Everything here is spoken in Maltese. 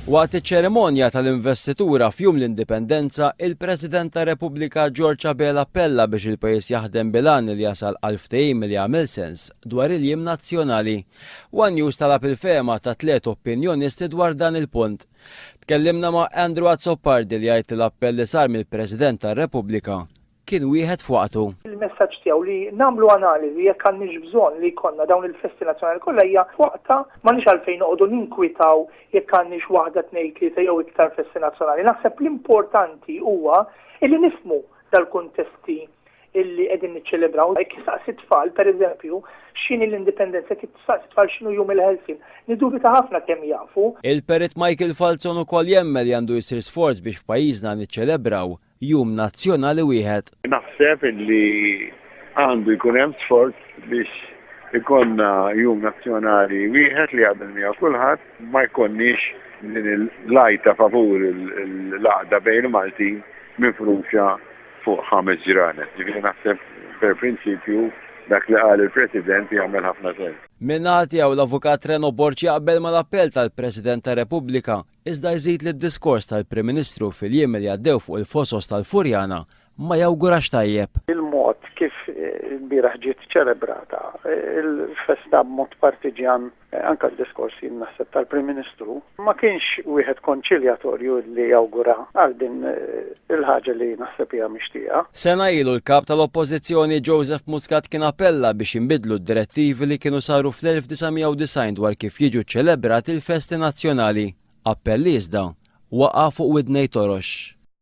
Waqt iċ-ċerimonja tal-investitura f'jum l-Indipendenza, il-President tar-Repubblika George Abela appella biex il-pajjiż jaħdem bil-għan li jasal għal ftehim li jagħmel sens dwar il-jiem nazzjonali. One News talab il-fehma ta' 3 opinjonisti dwar dan il-punt. Tkellimna ma' Andrew Azzopardi li jgħid l-appell li sar mill-President tar-Repubblika kien wieħed f'waqtu. Il-messaġġ tiegħu li nagħmlu analiżi jekk għandniex bżonn li jkollna dawn il-festi nazzjonali kollha hija f'waqta m'għandniex għalfejn noqogħdu ninkwitaw jekk għandniex waħda tnejn tlieta jew iktar festi nazzjonali. Naħseb l-importanti huwa li nifhmu dal-kuntesti illi qegħdin niċċelebraw. Jekk issaqsi tfal, pereżempju, x'inhi l-indipendenza, jekk tistaqsi tfal x'inhu jum il-ħelsin, nidubita ħafna kemm jafu. Il-Perit Michael Falzon ukoll jemmel li għandu jsir sforz biex f'pajjiżna niċċelebraw jum nazzjonali wieħed. Naħseb li għandu jkun hemm sforz biex ikonna jum nazzjonali wieħed li għadem miegħu kulħadd ma jkollniex din il-lajta favur il-laqda bejn Maltin mifruxa fuq 5 ġranet. Ġifieri naħseb per prinċipju dak li qal il-President jagħmel ħafna sens. Min-naħa tiegħu l-Avukat Reno Borġi jaqbel mal-appell tal-President tar-Repubblika iżda jżid li d-diskors tal-Prim Ministru fil-jiem li għaddew fuq il-fosos tal-Furjana ma jawgurax tajjeb. Il-mod kif il-bieraħ ġiet ċelebrata, il-festa b'mod partiġjan, anke d-diskors naħseb tal-Prim Ministru, ma kienx wieħed konċiljatorju li jawgura għal din il-ħaġa li naħseb hija mixtieqa. Sena ilu l-kap tal-Oppożizzjoni Joseph Muscat kien appella biex jinbidlu d-direttivi li kienu saru fl-1990 dwar kif jiġu ċelebrati il-festi nazzjonali. Appelli iżda waqa' fuq widnej torox.